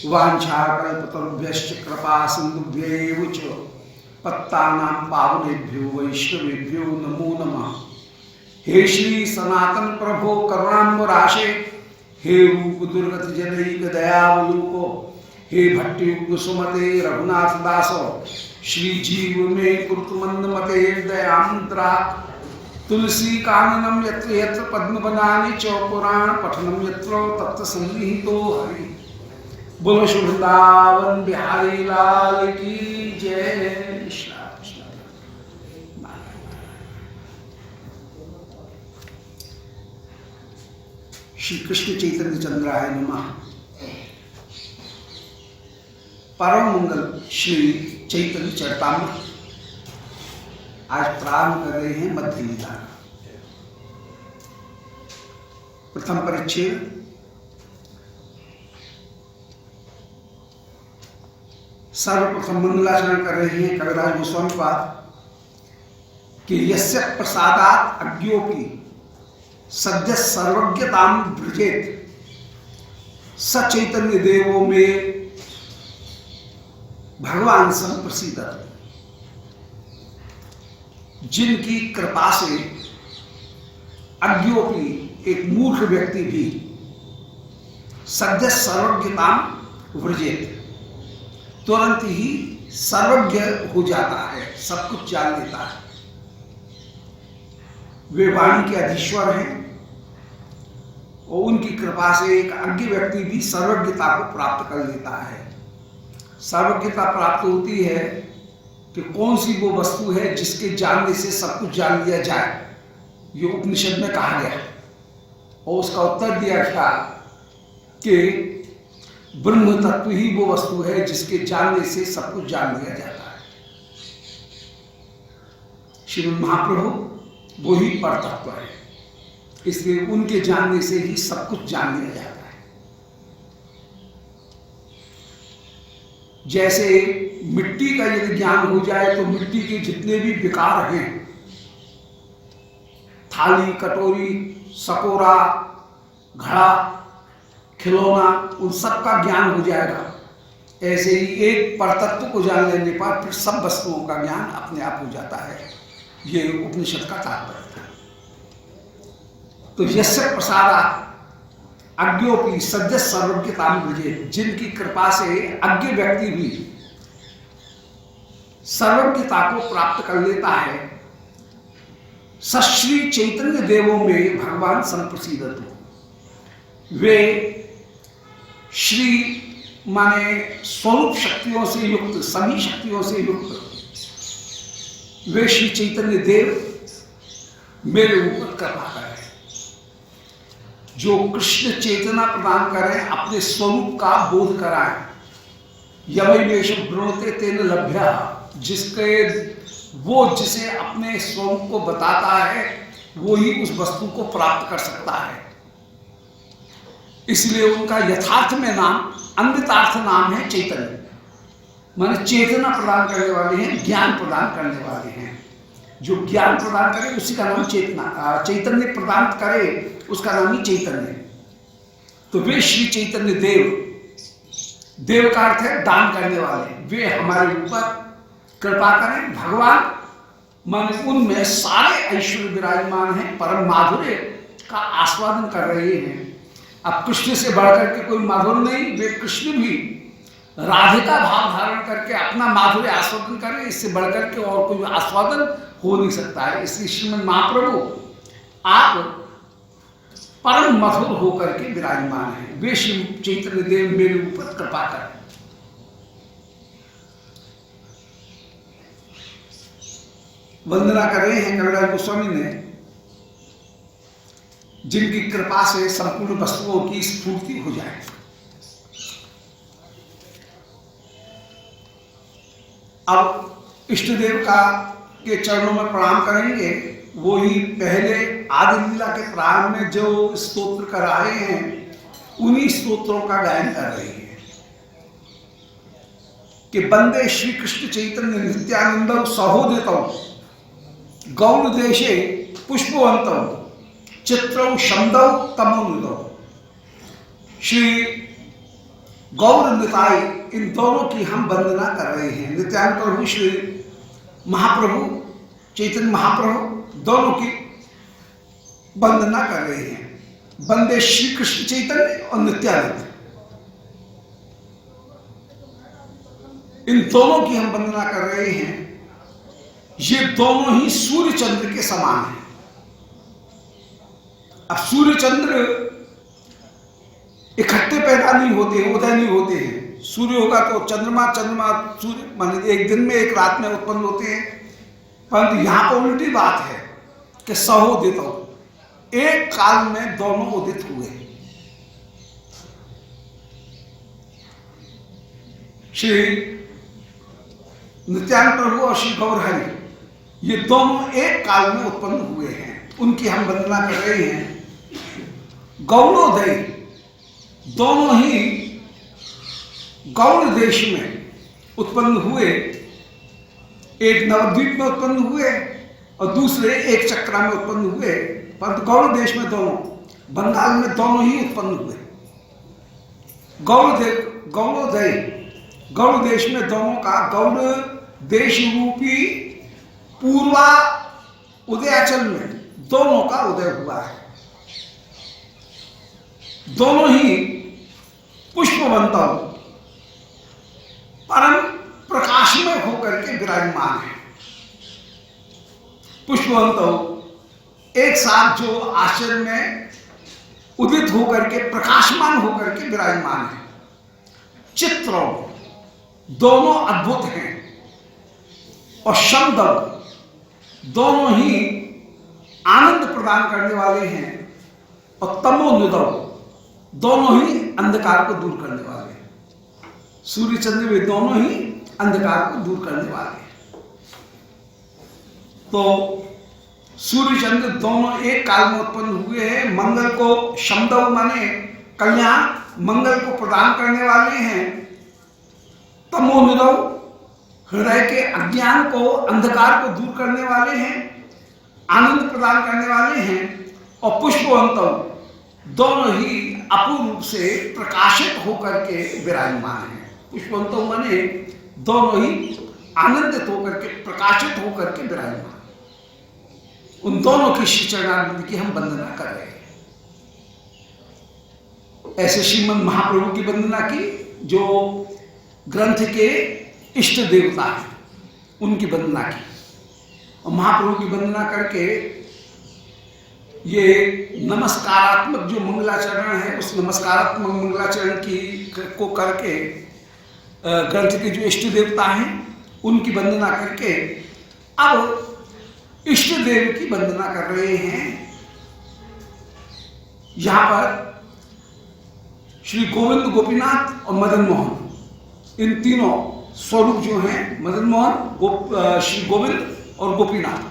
वाञ्छाकल्पतरुभ्यश्च कृपा सिन्धुभ्यैव च पत्तानां पावनेभ्यो वैष्णवेभ्यो नमो नमः। हे श्री सनातन प्रभो करुणाम्बुराशे, हे रूप दुर्गत जनैक दयावलोको, हे भट्टयुग सुमते रघुनाथ दासो, श्री जीव में कुरुतुमंद मते दयामुद्रा, तुलसी काननम यत्र यत्र पद्म बनानि च पुराण पठनम यत्र तत्र सन्निहितो हरि। बोलो श्री वृंदावन बिहारी लाल की जय। श्री कृष्ण चैतन्य चंद्राय नमः। परम मंगल श्री चैतन्य चरितामृत आज प्रारंभ कर रहे हैं मध्य लीला। प्रथम परिच्छेद सर्वप्रथम मंगलाचरण कर रहे हैं कविराज गोस्वामी पाद कि यस्य प्रसादात अज्ञोपि सद्य सर्वज्ञताम ब्रजेत स चैतन्य देवो में भगवान संप्रसिद्ध। जिनकी कृपा से अज्ञोपि एक मूर्ख व्यक्ति भी सद्य सर्वज्ञताम व्रजेत तुरंत ही सर्वज्ञ हो जाता है, सब कुछ जान लेता है। वे वाणी के अधीश्वर हैं और उनकी कृपा से एक अज्ञ व्यक्ति भी सर्वज्ञता को प्राप्त कर लेता है। सर्वज्ञता प्राप्त होती है कि कौन सी वो वस्तु है जिसके जानने से सब कुछ जान लिया जाए, ये उपनिषद में कहा गया और उसका उत्तर दिया गया कि ब्रह्म तत्व ही वो वस्तु है जिसके जानने से सब कुछ जान लिया जाता है। श्रीमद् महाप्रभु वो ही पर तत्व है, इसलिए उनके जानने से ही सब कुछ जान लिया जाता है। जैसे मिट्टी का यदि ज्ञान हो जाए तो मिट्टी के जितने भी विकार हैं, थाली कटोरी सकोरा घड़ा खिलौना, उन सब का ज्ञान हो जाएगा। ऐसे ही एक परतत्व को जान लेने पर फिर सब वस्तुओं का ज्ञान अपने आप हो जाता है। ये उपनिषद का तात्पर्य था। तो यस्य प्रसादा अज्ञोपि सद्य सर्वज्ञताम ब्रजेत, जिनकी कृपा से अज्ञ व्यक्ति भी सर्वज्ञता को प्राप्त कर लेता है, सश्री चैतन्य देवों में भगवान संप्रसिद्ध। वे श्री माने स्वरूप शक्तियों से युक्त, सभी शक्तियों से युक्त वे श्री चैतन्य देव मेरे ऊपर कृपा करें। जो कृष्ण चेतना प्रदान करें, अपने स्वरूप का बोध कराएं। यमैवेश ब्रुणते तेन लभ्या, जिसके वो जिसे अपने स्वरूप को बताता है वो ही उस वस्तु को प्राप्त कर सकता है। इसलिए उनका यथार्थ में नाम, अन्वितार्थ नाम है चैतन्य, माने चेतना प्रदान करने वाले हैं, ज्ञान प्रदान करने वाले हैं। जो ज्ञान प्रदान करे उसी का नाम चेतना, चैतन्य प्रदान करे उसका नाम ही चैतन्य। तो वे श्री चैतन्य देव, देव का अर्थ है दान करने वाले, वे हमारे ऊपर कृपा करें। भगवान माने उनमें सारे ऐश्वर्य विराजमान हैं, परम माधुर्य का आस्वादन कर रहे हैं। अब कृष्ण से बढ़कर के कोई माधुर्य नहीं, वे कृष्ण भी राधिका भाव धारण करके अपना माधुर्य आस्वादन करें, इससे बढ़कर के और कोई आस्वादन हो नहीं सकता है। इसलिए श्रीमद् महाप्रभु आप परम मधुर होकर के विराजमान हैं। वे श्री चैतन्य देव मेरे ऊपर कृपा करें। वंदना कर रहे हैं कविराज गोस्वामी ने, जिनकी कृपा से संपूर्ण वस्तुओं की स्फूर्ति हो जाए। अब इष्ट देव का के चरणों में प्रणाम करेंगे। वो ही पहले आदि लीला के प्रारंभ में जो स्तोत्र कराए हैं, उन्हीं स्तोत्रों का गायन कर रहे हैं कि वंदे श्री कृष्ण चैतन्य नित्यानंद सहोदित गौड़ देशे पुष्पवंत चित्रौ शब्दौ तमोनुदौ। श्री गौर निताई, इन दोनों की हम वंदना कर रहे हैं। नित्यानंद प्रभु श्री महाप्रभु चैतन्य महाप्रभु दोनों की वंदना कर रहे हैं। वंदे श्री कृष्ण चैतन्य और नित्यानंद, इन दोनों की हम वंदना कर रहे हैं। ये दोनों ही सूर्य चंद्र के समान हैं। अब सूर्य चंद्र इकट्ठे पैदा नहीं होते, उदय नहीं होते हैं। सूर्य होगा तो चंद्रमा, चंद्रमा सूर्य माने एक दिन में एक रात में उत्पन्न होते हैं। परंतु यहां पर उल्टी बात है कि सहोदित हो, एक काल में दोनों उदित हुए। श्री नित्यानंद प्रभु और श्री गौर हरि ये दोनों एक काल में उत्पन्न हुए हैं, उनकी हम वंदना कर रहे हैं। गौड़ोदय, दोनों ही गौड़ देश में उत्पन्न हुए। एक नवद्वीप में उत्पन्न हुए और दूसरे एक चक्रा में उत्पन्न हुए। परंतु गौड़ देश में दोनों, बंगाल में दोनों ही उत्पन्न हुए। गौड़ोदय, गौड़ देश में दोनों का, गौड़ देश रूपी पूर्वा उदयाचल में दोनों का उदय हुआ है। दोनों ही पुष्पवंत परम प्रकाशमय होकर के विराजमान है। पुष्पवंत एक साथ जो आश्चर्य में उदित होकर के प्रकाशमान होकर के विराजमान है। चित्र दोनों अद्भुत हैं और शब्द दोनों ही आनंद प्रदान करने वाले हैं। और तमोनिदव दोनों ही अंधकार को दूर करने वाले हैं। सूर्य चंद्र वे दोनों ही अंधकार को दूर करने वाले हैं। तो सूर्य चंद्र दोनों एक काल में उत्पन्न हुए हैं। मंगल को शमदव माने कल्याण, मंगल को प्रदान करने वाले हैं। तमोनिदव हृदय के अज्ञान को, अंधकार को दूर करने वाले हैं, आनंद प्रदान करने वाले हैं। और पुष्पवंत दोनों ही अपूर्ण रूप से प्रकाशित होकर के विराजमान हैं। पुष्पवंत माने दोनों ही आनंदित होकर के, प्रकाशित होकर के विराजमान। उन दोनों की श्री चरणारविंद की हम वंदना कर रहे हैं। ऐसे श्रीमद् महाप्रभु की वंदना की, जो ग्रंथ के इष्ट देवता हैं, उनकी वंदना की। और महाप्रभु की वंदना करके ये नमस्कारात्मक जो मंगलाचरण है, उस नमस्कारात्मक मंगलाचरण को करके ग्रंथ के जो इष्ट देवता हैं उनकी वंदना करके अब इष्ट देव की वंदना कर रहे हैं। यहां पर श्री गोविंद, गोपीनाथ और मदन मोहन, इन तीनों स्वरूप जो हैं, मदन मोहन, श्री गोविंद और गोपीनाथ,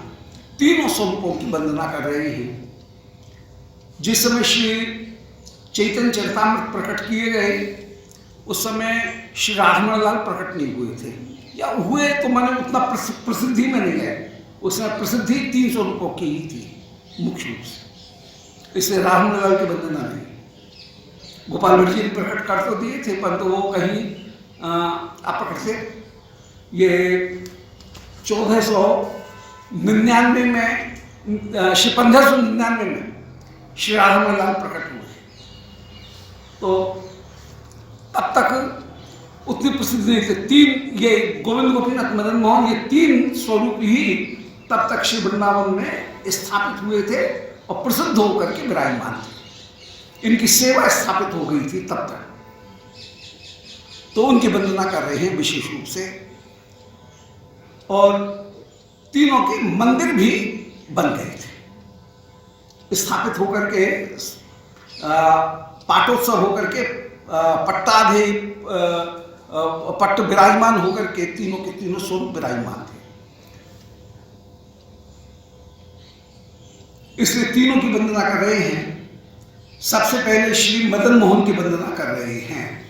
तीनों स्वरूपों की वंदना कर रहे हैं। जिस समय श्री चैतन्य चरितामृत प्रकट किए गए, उस समय श्री राघवलाल प्रकट नहीं हुए थे, या हुए तो मैंने उतना प्रसिद्धि में नहीं गए। उस समय प्रसिद्धि 3 स्वरूपों की ही थी मुख्य रूप से, इसलिए राघवलाल की वंदना नहीं। गोपाल भट्ट जी प्रकट कर तो दिए थे, परंतु वो कहीं अप्रकट थे। ये 1499 में, 1599 में श्री राघवलाल प्रकट हुए। तो तब तक उतनी प्रसिद्ध नहीं थे। 3 ये गोविंद, गोपीनाथ, मदन मोहन, ये 3 स्वरूप ही तब तक श्री वृंदावन में स्थापित हुए थे और प्रसिद्ध होकर के विराजमान थे। इनकी सेवा स्थापित हो गई थी तब तक, तो उनकी वंदना कर रहे हैं विशेष रूप से। और तीनों के मंदिर भी बन गए थे, स्थापित होकर के, पाटोत्सव होकर के, पट्टाधे पट्ट विराजमान होकर के तीनों के तीनों स्वरूप विराजमान थे। इसलिए तीनों की वंदना कर रहे हैं। सबसे पहले श्री मदन मोहन की वंदना कर रहे हैं।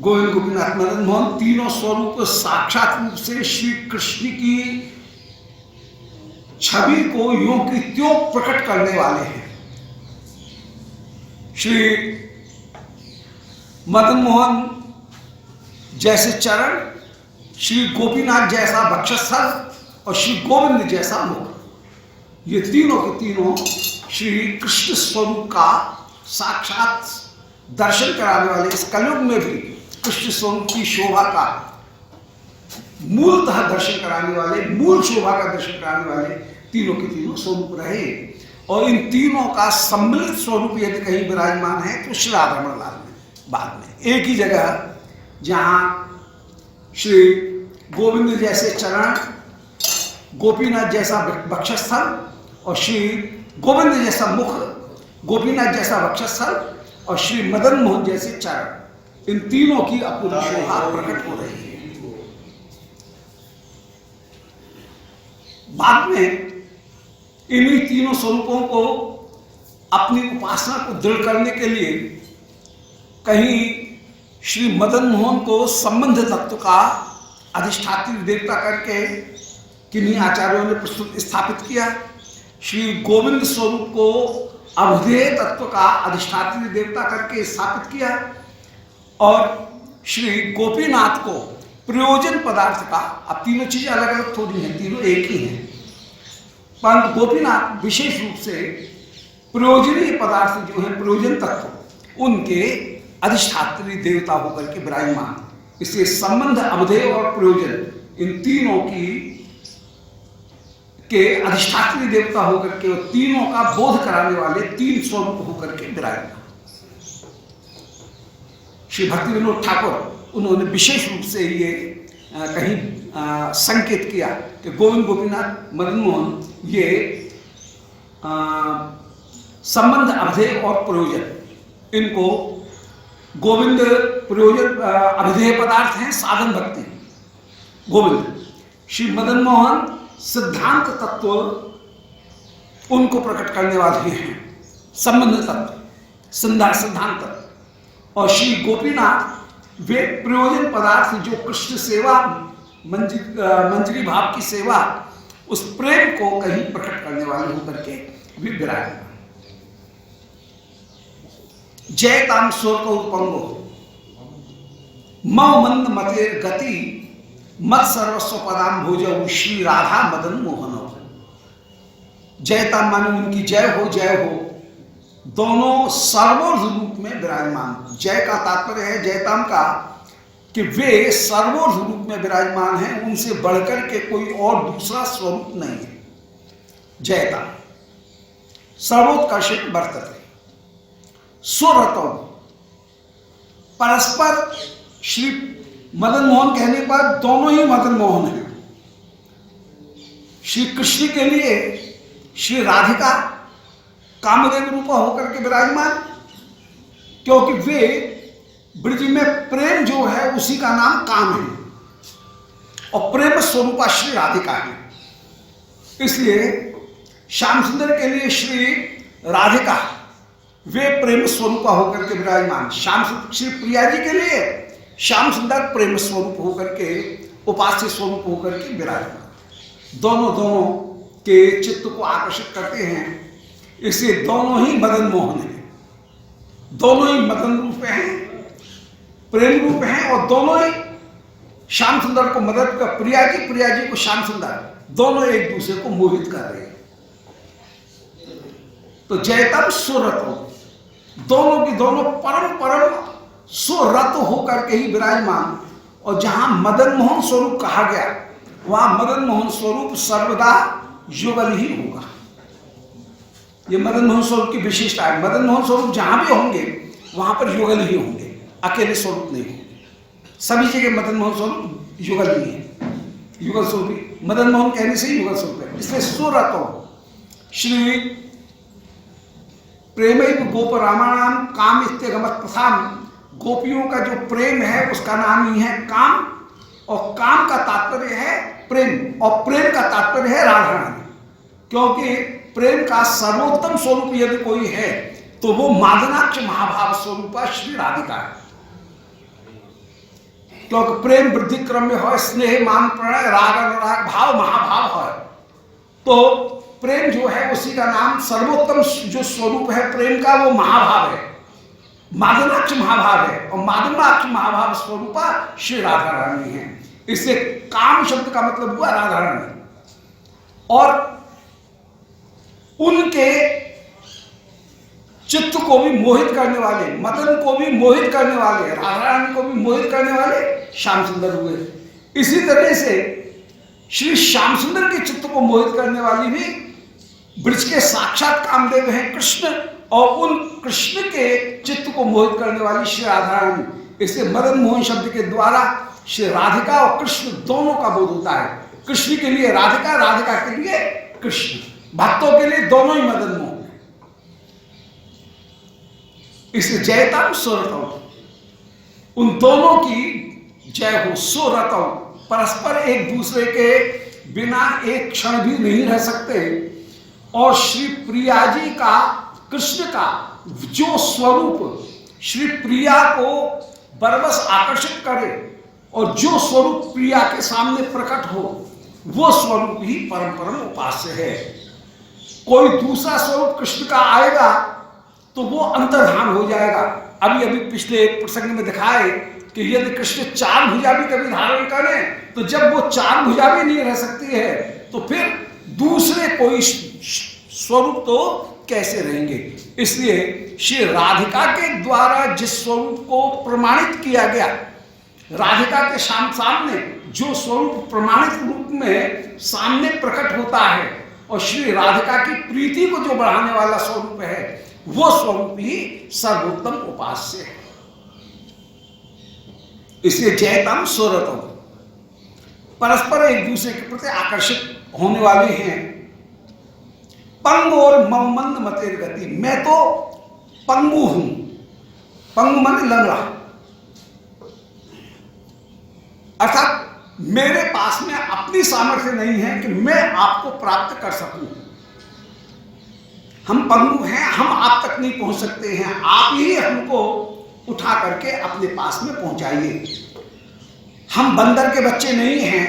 गोविंद, गोपीनाथ, मदन मोहन तीनों स्वरूप साक्षात रूप से श्री कृष्ण की छवि को यों की त्यों प्रकट करने वाले हैं। श्री मदन मोहन जैसे चरण, श्री गोपीनाथ जैसा वक्षस्थल और श्री गोविंद जैसा मुख, ये तीनों के तीनों श्री कृष्ण स्वरूप का साक्षात दर्शन कराने वाले, इस कलयुग में भी कृष्ण स्वरूप की शोभा का मूलतः दर्शन कराने वाले, मूल शोभा का दर्शन कराने वाले तीनों के तीनों स्वरूप रहे। और इन तीनों का सम्मिलित स्वरूप यदि कहीं विराजमान है तो श्री राधारमण लाल में, बाद में एक ही जगह, जहां श्री गोविंद जैसे चरण, गोपीनाथ जैसा वक्षस्थल और श्री गोविंद जैसा मुख, गोपीनाथ जैसा वक्षस्थल और श्री मदन मोहन जैसे चरण, इन तीनों की अपूर्व शोभा प्रकट हो रही है। बाद में इन्हीं तीनों स्वरूपों को अपनी उपासना को दृढ़ करने के लिए कहीं श्री मदन मोहन को संबंध तत्व का अधिष्ठात्री देवता करके किन्हीं आचार्यों ने प्रस्तुत स्थापित किया, श्री गोविंद स्वरूप को अवधेय तत्व का अधिष्ठात्री देवता करके स्थापित किया और श्री गोपीनाथ को प्रयोजन पदार्थ का, अब तीनों चीजें अलग अलग थोड़ी हैं, तीनों एक ही हैं, परंतु गोपीनाथ विशेष रूप से प्रयोजनीय पदार्थ जो है, प्रयोजन तत्व, उनके अधिष्ठात्री देवता होकर के विराजमान। इसलिए संबंध, अवधेय और प्रयोजन, इन तीनों की के अधिष्ठात्री देवता होकर के, तीनों का बोध कराने वाले तीन स्वरूप होकर के विराजमान। श्री भक्ति विनोद ठाकुर उन्होंने विशेष रूप से ये कहीं संकेत किया कि गोविंद, गोपीनाथ, मदन मोहन, ये संबंध, अवधेय और प्रयोजन, इनको गोविंद प्रयोजन अवधेय पदार्थ हैं, साधन भक्ति गोविंद, श्री मदन मोहन सिद्धांत तत्व उनको प्रकट करने वाले हैं, संबंध तत्व, सिद्धांत तत्व, और श्री गोपीनाथ वे प्रयोजन पदार्थ जो कृष्ण सेवा, मंजरी भाव की सेवा, उस प्रेम को कहीं प्रकट करने वाले होकर के भी विराजमान। जयताम स्वर्ग उपंगो मौ मंद मतेर गति मत सर्वस्व पदाम भोजौ श्री राधा मदन मोहन। जयताम माने उनकी जय हो, जय हो, दोनों सर्वोर्ध रूप में विराजमान। जय का तात्पर्य है जयताम का कि वे सर्वोर्ध रूप में विराजमान हैं, उनसे बढ़कर के कोई और दूसरा स्वरूप नहीं है। जयताम सर्वोत्कर्षित वर्तते स्वरतौ, परस्पर श्री मदन मोहन कहने पर दोनों ही मदन मोहन हैं। श्री कृष्ण के लिए श्री राधिका कामदेव रूपा होकर के विराजमान, क्योंकि वे ब्रज में प्रेम जो है उसी का नाम काम है और प्रेम स्वरूपा श्री राधिका है। इसलिए श्याम सुंदर के लिए श्री राधिका वे प्रेम स्वरूपा होकर के विराजमान, श्री प्रिया जी के लिए श्याम सुंदर प्रेम स्वरूप होकर के, उपास्य स्वरूप होकर के विराजमान। दोनों के चित्त को आकर्षित करते हैं, इसलिए दोनों ही मदन मोहन हैं, दोनों ही मदन रूप हैं, प्रेम रूप हैं, और दोनों ही श्याम सुंदर को मदद कर, प्रिया जी को श्याम सुंदर, दोनों एक दूसरे को मोहित कर रहे हैं। तो जयतम सुरत, दोनों की दोनों परम सुरत होकर के ही विराजमान। और जहां मदन मोहन स्वरूप कहा गया, वहां मदन मोहन स्वरूप सर्वदा युगल ही होगा। ये मदन मोहन स्वरूप की विशिष्टता है। मदन मोहन स्वरूप जहां भी होंगे वहां पर युगल ही होंगे, अकेले स्वरूप नहीं होंगे। सभी जगह मदन मोहन स्वरूप युगल ही है, युगल स्वरूप। मदन मोहन कहने से ही युगल स्वरूप है। इसलिए सुरतो श्री प्रेम गोप रामाणाम काम इत्यगमत प्रथाम, गोपियों का जो प्रेम है उसका नाम ही है काम, और काम का तात्पर्य है प्रेम, और प्रेम का तात्पर्य है राधा रानी। क्योंकि प्रेम का सर्वोत्तम स्वरूप यदि कोई है तो वो मादनाक्ष महाभाव स्वरूपा श्री राधिका है। क्योंकि प्रेम वृद्धि क्रम में हो, स्नेह मान प्रणय राग अनुराग भाव महाभाव है, तो प्रेम जो है उसी का नाम, सर्वोत्तम जो स्वरूप है प्रेम का वो महाभाव है। मादनाक्ष महाभाव है और मादनाक्ष महाभाव स्वरूपा श्री राधा रानी है। इससे काम शब्द का मतलब हुआ राधा रानी, और उनके चित्त को भी मोहित करने वाले, मदन को भी मोहित करने वाले, राधा रानी को भी मोहित करने वाले श्याम सुंदर हुए। इसी तरह से श्री श्याम सुंदर के चित्त को मोहित करने वाली भी ब्रज के साक्षात कामदेव हैं कृष्ण, और उन कृष्ण के चित्त को मोहित करने वाली श्री राधा रानी। इससे मदन मोहन शब्द के द्वारा श्री राधिका और कृष्ण दोनों का बोध होता है। कृष्ण के लिए राधिका, राधिका के लिए कृष्ण, भक्तों के लिए दोनों ही मदन मोहन। इसलिए जयतम सुरतम, उन दोनों की जय हो। सुरतम, परस्पर एक दूसरे के बिना एक क्षण भी नहीं रह सकते। और श्री प्रिया जी का, कृष्ण का जो स्वरूप श्री प्रिया को बरबस आकर्षित करे और जो स्वरूप प्रिया के सामने प्रकट हो, वो स्वरूप ही परम परम उपास्य है। कोई दूसरा स्वरूप कृष्ण का आएगा तो वो अंतर्धान हो जाएगा। अभी अभी पिछले प्रसंग में दिखाए कि यदि कृष्ण चार भुजा भी कभी धारण करें तो जब वो चार भुजा भी नहीं रह सकती है तो फिर दूसरे कोई स्वरूप तो कैसे रहेंगे। इसलिए श्री राधिका के द्वारा जिस स्वरूप को प्रमाणित किया गया, राधिका के सामने जो स्वरूप प्रमाणित रूप में सामने प्रकट होता है और श्री राधिका की प्रीति को जो बढ़ाने वाला स्वरूप है, वो स्वरूप ही सर्वोत्तम उपास्य है। इसलिए जयतम सुरतम, परस्पर एक दूसरे के प्रति आकर्षित होने वाले हैं। पंगु और ममंद मतेर गति, मैं तो पंगु हूं, पंगु मन लंगड़ा, अर्थात मेरे पास में अपनी सामर्थ्य नहीं है कि मैं आपको प्राप्त कर सकूं। हम पंगु हैं, हम आप तक नहीं पहुंच सकते हैं, आप ही हमको उठा करके अपने पास में पहुंचाइए। हम बंदर के बच्चे नहीं हैं,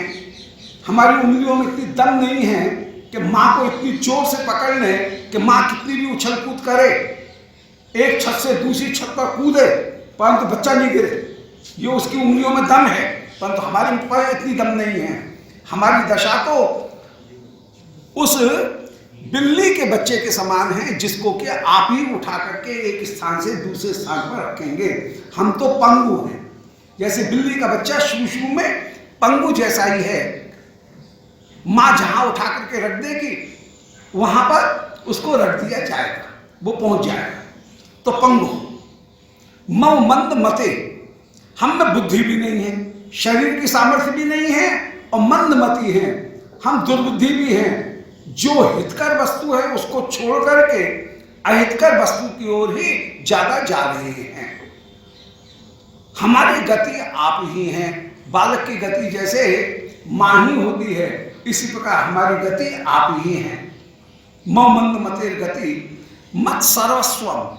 हमारी उंगलियों में इतनी दम नहीं है कि माँ को इतनी जोर से पकड़ लें कि माँ कितनी भी उछल कूद करे, एक छत से दूसरी छत पर कूदे परंतु बच्चा नहीं गिरे। ये उसकी उंगलियों में दम है, परंतु हमारे ऊपर इतनी दम नहीं है। हमारी दशा तो उस बिल्ली के बच्चे के समान है जिसको कि आप ही उठा करके एक स्थान से दूसरे स्थान पर रखेंगे। हम तो पंगु हैं, जैसे बिल्ली का बच्चा शुरू में पंगु जैसा ही है। माँ जहां उठा करके रख देगी वहां पर उसको रख दिया जाएगा, वो पहुंच जाएगा। तो पंगु मम मंद मते, हम में बुद्धि भी नहीं है, शरीर की सामर्थ्य भी नहीं है और मंदमती है, हम दुर्बुद्धि भी हैं। जो हितकर वस्तु है उसको छोड़ करके अहितकर वस्तु की ओर ही ज्यादा जा रहे हैं। हमारी गति आप ही हैं। बालक की गति जैसे मां ही होती है, इसी प्रकार हमारी गति आप ही हैं। मंद मतेर गति मत सर्वस्वम,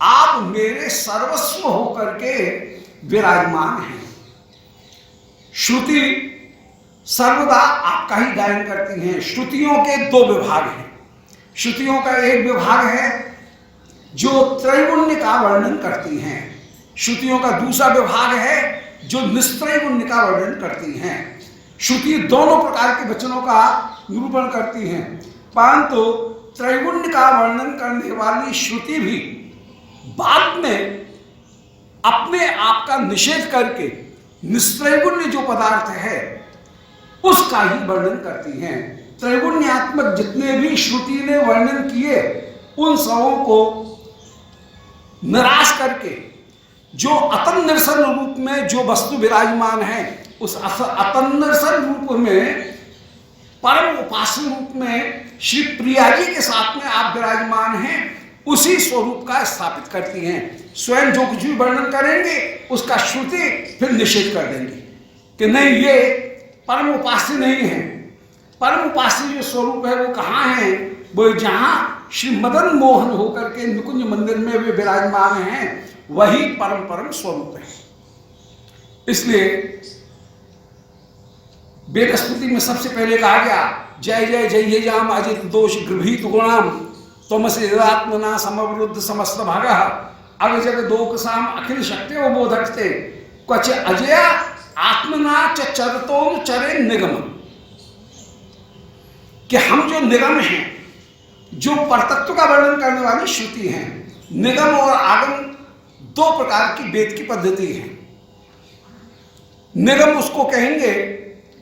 आप मेरे सर्वस्व होकर के विराजमान हैं। श्रुति सर्वदा आपका ही गायन करती हैं। श्रुतियों के दो विभाग हैं। श्रुतियों का एक विभाग है जो त्रैगुण्य का वर्णन करती हैं, श्रुतियों का दूसरा विभाग है जो निस्त्रैगुण्य का वर्णन करती हैं। श्रुति दोनों प्रकार के वचनों का निरूपण करती हैं, परंतु त्रैगुण्य का वर्णन करने वाली श्रुति भी बाद में अपने आप का निषेध करके निस्त्रैगुण्य जो पदार्थ है उसका ही वर्णन करती हैं। त्रैगुण्यात्मक जितने भी श्रुति ने वर्णन किए उन सबों को निराश करके जो अतन निरसन रूप में जो वस्तु विराजमान है, उस अतन निरसन रूप में परम उपास्य रूप में श्री प्रिया जी के साथ में आप विराजमान हैं, उसी स्वरूप का स्थापित करती हैं। स्वयं जो कुछ भी वर्णन करेंगे उसका श्रुति फिर निषेध कर देंगे कि नहीं, ये परम उपास्य नहीं है। परम उपास्य जो स्वरूप है वो कहाँ है? वो जहाँ श्री मदन मोहन होकर के निकुंज मंदिर में वे विराजमान हैं, वही परम परम स्वरूप है। इसलिए वेद स्तुति में सबसे पहले कहा गया जय जय जय जाम अजित दोष गृहीत गुणाम तमसे आत्मना समवरुद्ध समस्त भागः अगजग दोकसाम अखिल शक्ति बोधकते क्वच अजया आत्मना चरतोम चरे निगम, कि हम जो निगम हैं, जो परतत्व का वर्णन करने वाली श्रुति हैं, निगम और आगम दो प्रकार की वेद की पद्धति है। निगम उसको कहेंगे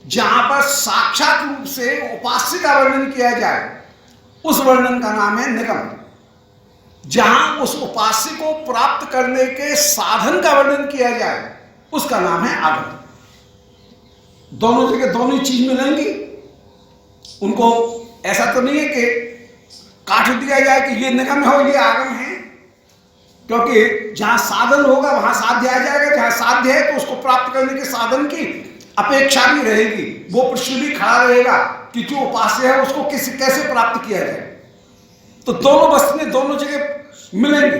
जहां पर साक्षात रूप से उपास्य का वर्णन किया जाए, उस वर्णन का नाम है निगम। जहां उस उपास्य को प्राप्त करने के साधन का वर्णन किया जाए, उसका नाम है आगम। दोनों जगह दोनों चीज मिलेंगी। उनको ऐसा तो नहीं है कि काट दिया जाए कि ये निगम है और ये आगम है, क्योंकि जहां साधन होगा वहां साध्य आ जाएगा। जहां साध्य है तो उसको प्राप्त करने के साधन की अपेक्षा भी रहेगी, वो प्रश्न भी खड़ा रहेगा कि जो उपास्य है उसको कैसे प्राप्त किया जाए। तो दोनों वस्तुएं दोनों जगह मिलेंगी,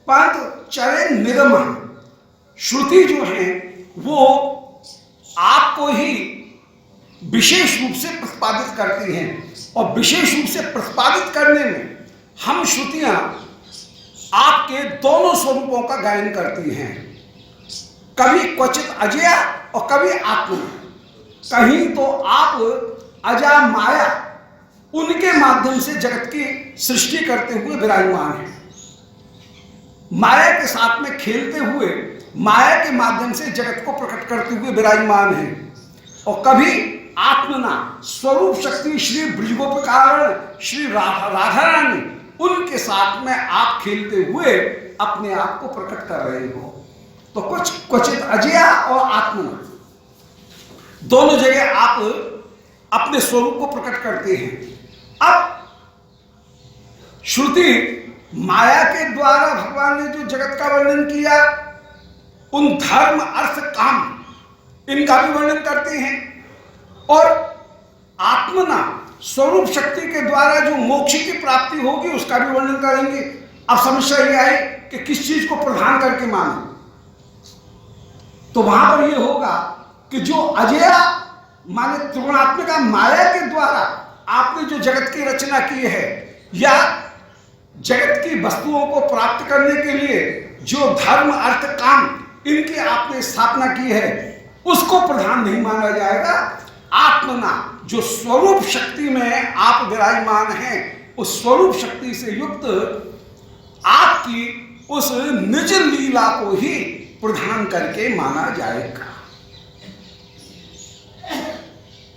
परंतु चरे निगम श्रुति जो है वो आपको ही विशेष रूप से प्रतिपादित करती हैं, और विशेष रूप से प्रतिपादित करने में हम श्रुतियां आपके दोनों स्वरूपों का गायन करती हैं। कभी क्वचित अजया और कभी आत्मा। कहीं तो आप अजा माया, उनके माध्यम से जगत की सृष्टि करते हुए विराजमान हैं, माया के साथ में खेलते हुए माया के माध्यम से जगत को प्रकट करते हुए विराजमान हैं। और कभी आत्मना स्वरूप शक्ति श्री ब्रजगोपकार श्री राधा रानी, उनके साथ में आप खेलते हुए अपने आप को प्रकट कर रहे हो। तो कुछ क्वचित अजया और आत्मना दोनों जगह आप अपने स्वरूप को प्रकट करते हैं। अब श्रुति माया के द्वारा भगवान ने जो जगत का वर्णन किया, उन धर्म अर्थ काम इनका भी वर्णन करते हैं, और आत्मना स्वरूप शक्ति के द्वारा जो मोक्ष की प्राप्ति होगी उसका भी वर्णन करेंगे। अब समस्या यह है कि किस चीज को प्रधान करके माने, तो वहां पर यह होगा कि जो अजया माने त्रिगुणात्मिका माया के द्वारा आपने जो जगत की रचना की है, या जगत की वस्तुओं को प्राप्त करने के लिए जो धर्म अर्थ काम इनकी आपने स्थापना की है, उसको प्रधान नहीं माना जाएगा। आत्मना जो स्वरूप शक्ति में आप विराजमान हैं, उस स्वरूप शक्ति से युक्त आपकी उस निज लीला को ही प्रधान करके माना जाएगा।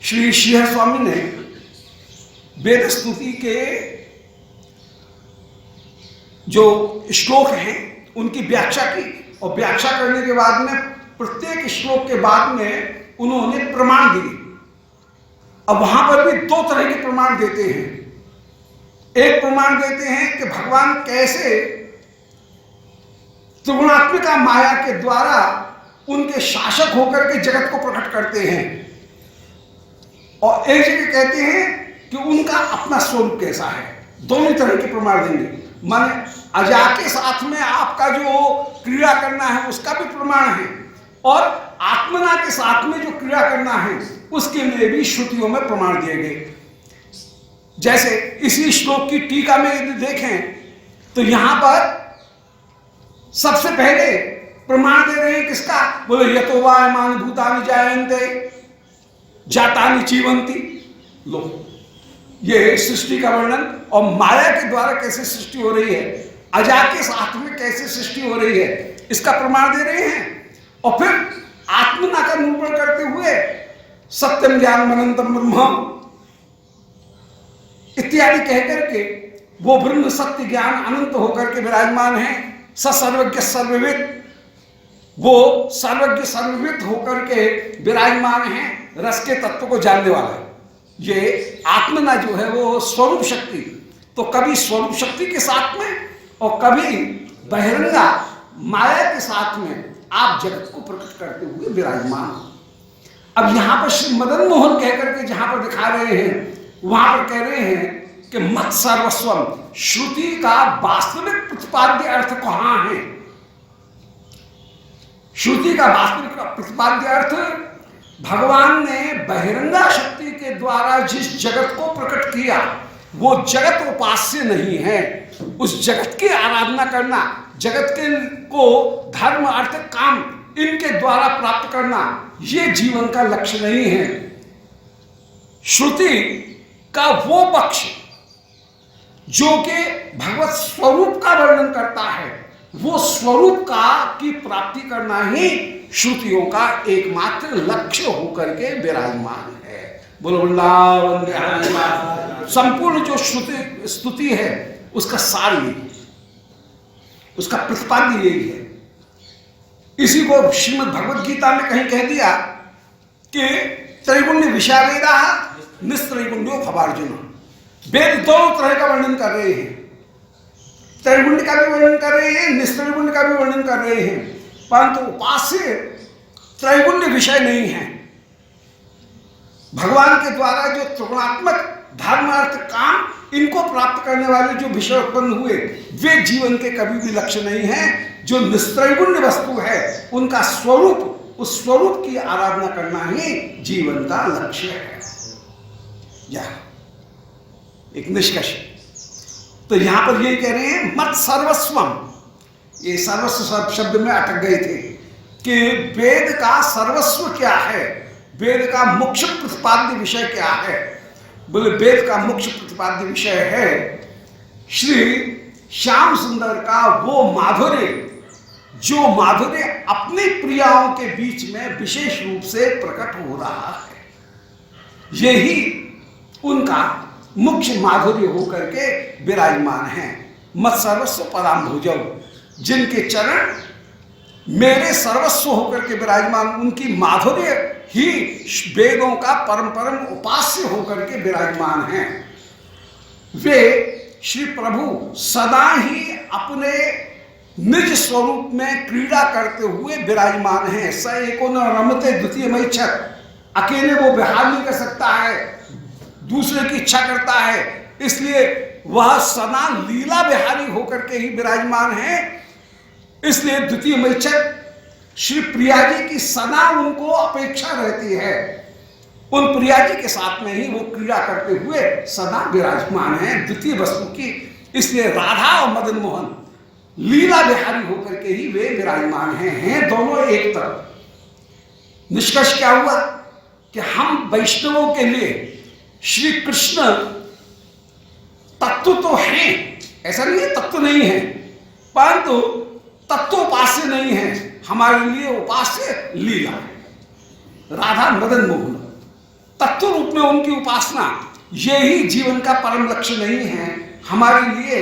श्री श्रीहरि स्वामी ने वेद स्तुति के जो श्लोक हैं उनकी व्याख्या की, और व्याख्या करने के बाद में प्रत्येक श्लोक के बाद में उन्होंने प्रमाण दिए। अब वहां पर भी दो तरह के प्रमाण देते हैं। एक प्रमाण देते हैं कि भगवान कैसे त्रिगुणात्मिका माया के द्वारा उनके शासक होकर के जगत को प्रकट करते हैं, और एक जगह कहते हैं कि उनका अपना स्वरूप कैसा है। दोनों तरह के प्रमाण देंगे। माने अजा के साथ में आपका जो क्रिया करना है उसका भी प्रमाण है, और आत्मना के साथ में जो क्रिया करना है उसके लिए भी श्रुतियों में प्रमाण दिए गए। जैसे इसी श्लोक की टीका में यदि देखें तो यहां पर सबसे पहले प्रमाण दे रहे हैं किसका? बोले यतो वायमान भूतानि जायन्ते जातानि जीवन्ति। लो, ये सृष्टि का वर्णन और माया के द्वारा कैसे सृष्टि हो रही है, अजा के साथ में कैसे सृष्टि हो रही है, इसका प्रमाण दे रहे हैं। और फिर आत्मना का निरूपण करते हुए सत्यम ज्ञानम अनंतम ब्रह्म इत्यादि कहकर के वो ब्रह्म सत्य ज्ञान अनंत होकर के विराजमान है। स सर्वज्ञ सर्वविद, वो सर्वज्ञ सर्वविद होकर के विराजमान है, रस के तत्व को जानने वाला है। ये आत्मना जो है वो स्वरूप शक्ति, तो कभी स्वरूप शक्ति के साथ में और कभी बहिरंगा माया के साथ में आप जगत को प्रकट करते हुए विराजमान। अब यहां पर श्री मदन मोहन कहकर के जहां पर दिखा रहे हैं, वहां पर कह रहे हैं कि मत सर्वस्वम, श्रुति का वास्तविक प्रतिपाद्य अर्थ कहां है? श्रुति का वास्तविक प्रतिपाद्य अर्थ भगवान ने बहिरंगा शक्ति के द्वारा जिस जगत को प्रकट किया वो जगत उपास्य नहीं है, उस जगत की आराधना करना, जगत के को धर्म अर्थ काम इनके द्वारा प्राप्त करना, ये जीवन का लक्ष्य नहीं है। श्रुति का वो पक्ष जो कि भगवत स्वरूप का वर्णन करता है, वो स्वरूप का की प्राप्ति करना ही श्रुतियों का एकमात्र लक्ष्य होकर के विराजमान है। बोलो वृंदावन बिहारी। संपूर्ण जो श्रुति स्तुति है उसका सार यही, उसका प्रतिपाद्य यही है। इसी को श्रीमद् भगवद गीता में कहीं कह दिया कि त्रैगुण्य विषावेदा निस्त्रैगुण्यो भवार्जुन। वेद दोनों तरह का वर्णन कर रहे हैं, त्रैगुण्य का भी वर्णन कर रहे हैं, निस्त्रैगुण्य का भी वर्णन कर रहे हैं, परंतु उपास्य त्रैगुण्य विषय नहीं है। भगवान के द्वारा जो त्रिगुणात्मक धर्म अर्थ काम इनको प्राप्त करने वाले जो विषय उत्पन्न हुए, वे जीवन के कभी भी लक्ष्य नहीं है। जो निस्त्रैगुण्य वस्तु है उनका स्वरूप, उस स्वरूप की आराधना करना ही जीवन का लक्ष्य है। या एक निष्कर्ष, तो यहां पर ये कह रहे हैं मत सर्वस्वम। ये सर्वस्व शब्द में अटक गए थे कि वेद का सर्वस्व क्या है, वेद का मुख्य प्रतिपाद्य विषय क्या है। बोले वेद का मुख्य प्रतिपाद्य विषय है श्री श्याम सुंदर का वो माधुर्य, जो माधुर्य अपनी प्रियाओं के बीच में विशेष रूप से प्रकट हो रहा है। यही उनका मुख्य माधुर्य होकर के विराजमान है। मत सर्वस्व पराम भुजौ, जिनके चरण मेरे सर्वस्व होकर के विराजमान, उनकी माधुर्य ही वेदों का परम परम उपास्य होकर के विराजमान हैं। वे श्री प्रभु सदा ही अपने निज स्वरूप में क्रीड़ा करते हुए विराजमान हैं। स एको न रमते द्वितीय मई छत, अकेले वो विहार नहीं कर सकता है, दूसरे की इच्छा करता है, इसलिए वह सदा लीला विहारी होकर के ही विराजमान है। इसलिए द्वितीय मैचक श्री प्रिया जी की सदा उनको अपेक्षा रहती है, उन प्रिया जी के साथ में ही वो क्रीड़ा करते हुए सदा विराजमान है द्वितीय वस्तु की। इसलिए राधा और मदन मोहन लीला विहारी होकर के ही वे विराजमान हैं दोनों एक तरफ। निष्कर्ष क्या हुआ कि हम वैष्णवों के लिए श्री कृष्ण तत्व तो हैं, ऐसा नहीं है तत्व नहीं है, परंतु तत्वोपास्य नहीं है। हमारे लिए उपास्य लीला है। राधा मदन मोहन तत्व रूप में उनकी उपासना, यही जीवन का परम लक्ष्य नहीं है। हमारे लिए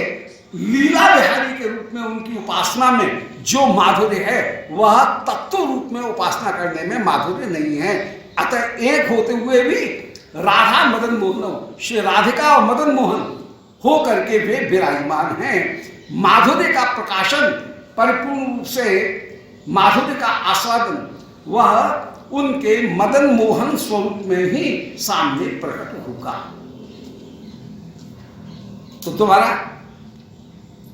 लीला विहारी के रूप में उनकी उपासना में जो माधुर्य है, वह तत्व रूप में उपासना करने में माधुर्य नहीं है। अतः एक होते हुए भी राधा मदन मोहन, श्री राधिका और मदन मोहन हो करके वे विराजमान हैं। माधुर्य का प्रकाशन, परिपूर्ण रूप से माधुर्य का आस्वादन, वह उनके मदन मोहन स्वरूप में ही सामने प्रकट होगा। तो दोबारा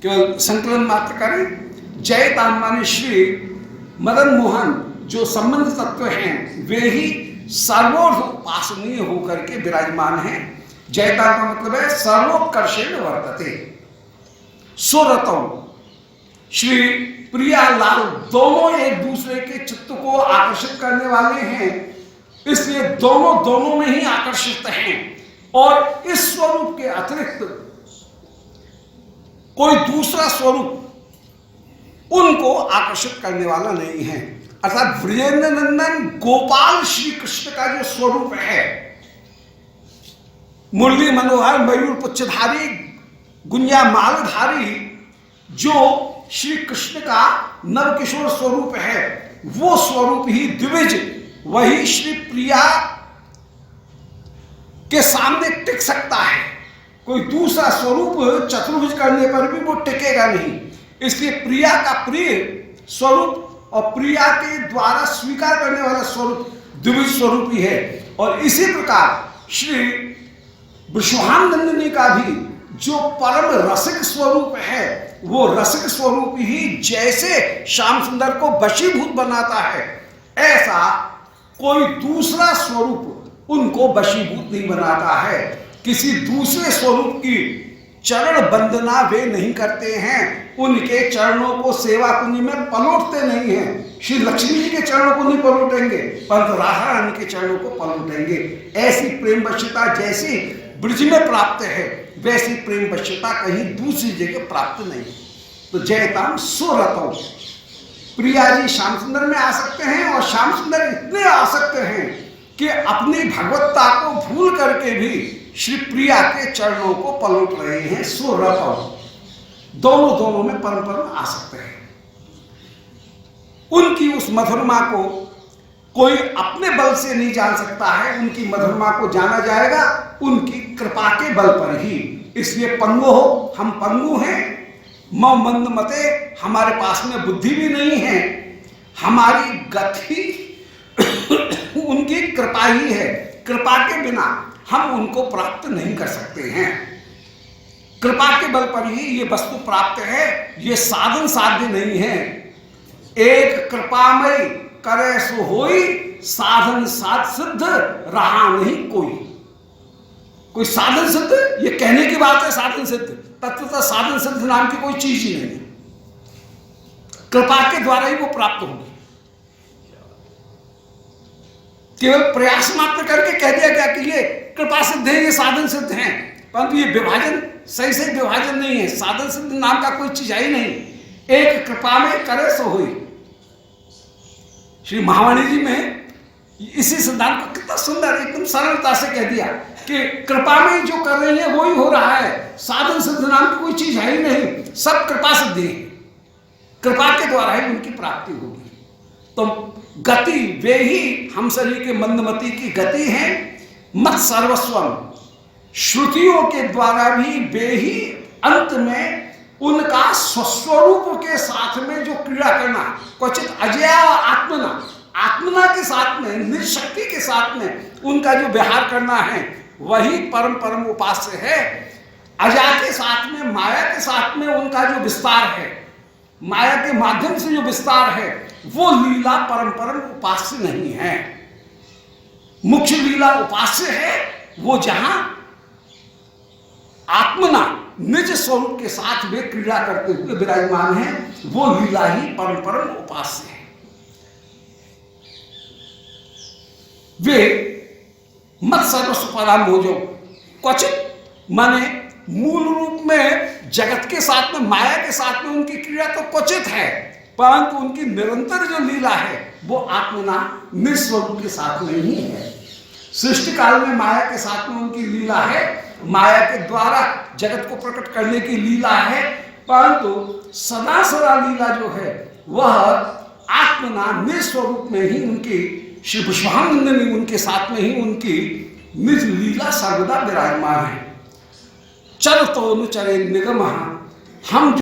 केवल संकलन मात्र करें। जय तामानी श्री मदन मोहन जो संबंध तत्व हैं, वे ही सर्वोर्ध उपासनीय होकर के विराजमान हैं। जयता का मतलब है सर्वोत्कर्षेण वर्तते। सुरतौ श्री प्रिया लाल दोनों एक दूसरे के चित्त को आकर्षित करने वाले हैं, इसलिए दोनों में ही आकर्षित हैं। और इस स्वरूप के अतिरिक्त कोई दूसरा स्वरूप उनको आकर्षित करने वाला नहीं है। अर्थात ब्रजेंद्र नंदन गोपाल श्री कृष्ण का जो स्वरूप है, मुरली मनोहर मयूर पुच्छधारी गुंजा मालधारी जो श्री कृष्ण का नवकिशोर स्वरूप है, वो स्वरूप ही द्विज, वही श्री प्रिया के सामने टिक सकता है। कोई दूसरा स्वरूप चतुर्भुज करने पर भी वो टिकेगा नहीं। इसलिए प्रिया का प्रिय स्वरूप और प्रिया के द्वारा स्वीकार करने वाला स्वरूप द्विज स्वरूप ही है। और इसी प्रकार श्री विश्वानंदिनी का भी जो परम रसिक स्वरूप है, वो रसिक स्वरूप ही जैसे श्याम सुंदर को वशीभूत बनाता है, ऐसा कोई दूसरा स्वरूप उनको वशीभूत नहीं बनाता है। किसी दूसरे स्वरूप की चरण वंदना वे नहीं करते हैं, उनके चरणों को सेवा कुंज में पलटते नहीं हैं। श्री लक्ष्मी जी के चरणों को नहीं पलटेंगे, परंतु राधा रानी के चरणों को पलटेंगे। ऐसी प्रेम वश्यता जैसी ब्रज में प्राप्त है, वैसी प्रेम वश्यता कहीं दूसरी जगह प्राप्त नहीं। तो जयताम सुरतो, प्रिया जी श्याम सुंदर में आ सकते हैं, और श्याम सुंदर इतने आ सकते हैं कि अपनी भगवत्ता को भूल करके भी श्री प्रिया के चरणों को पलट रहे हैं। सुरतो, दोनों में परम आ सकते हैं। उनकी उस मधुरमा को कोई अपने बल से नहीं जान सकता है, उनकी मधुरमा को जाना जाएगा उनकी कृपा के बल पर ही। इसलिए पंगु हो, हम पंगु हैं, मौ मंद मते, हमारे पास में बुद्धि भी नहीं है, हमारी गति उनकी कृपा ही है। कृपा के बिना हम उनको प्राप्त नहीं कर सकते हैं। कृपा के बल पर ही ये वस्तु प्राप्त है, ये साधन साध्य नहीं है। एक कृपामय करे सो होई, साधन साध सिद्ध रहा नहीं कोई साधन सिद्ध, ये कहने की बात है साधन सिद्ध, तत्वतः साधन सिद्ध नाम की कोई चीज ही नहीं है। कृपा के द्वारा ही वो प्राप्त होगी। केवल प्रयास मात्र करके कह दिया गया कि ये कृपा सिद्ध है, ये साधन सिद्ध हैं, परंतु ये विभाजन सही से विभाजन नहीं है। साधन सिद्ध नाम का कोई चीज है ही नहीं। एक कृपा में करे सो हुई। श्री महावाणी जी में इसी सिद्धांत को कितना सुंदर एकदम सरलता से कह दिया कि कृपा में जो कर रही है वो ही हो रहा है, साधन सिद्ध नाम की कोई चीज है ही नहीं, सब कृपा सिद्ध है। कृपा के द्वारा ही उनकी प्राप्ति होगी। तो गति वे ही हम शरीर के मंदमती की गति है। मत सर्वस्वम, श्रुतियों के द्वारा भी वे ही अंत में उनका स्वस्वरूप के साथ में जो क्रीड़ा करना, क्वचित अजया आत्मना के साथ में, निज शक्ति के साथ में उनका जो व्यवहार करना है, वही परम उपास्य है। अजा के साथ में, माया के साथ में उनका जो विस्तार है, माया के माध्यम से जो विस्तार है, वो लीला परम उपास्य नहीं है। मुख्य लीला उपास्य है, वो जहां आत्मना निज स्वरूप के साथ वे क्रीड़ा करते हुए विराजमान है, वो लीला ही परम उपास्य है। वे मत सर्वस्व पराम हो जो, क्वचित माने मूल रूप में जगत के साथ में, माया के साथ में उनकी क्रिया तो क्वचित है, परंतु उनकी निरंतर जो लीला है वो आत्मना निस्वरूप के साथ में ही है। सृष्टि काल में माया के साथ में उनकी लीला है, माया के द्वारा जगत को प्रकट करने की लीला है, परंतु सदा सदा लीला जो है वह आत्मना निस्वरूप में ही उनकी, श्री विश्वानंदनी उनके साथ में ही उनकी निज लीला सर्वदा विराजमान है। चर तो अनुचरे निगम, हम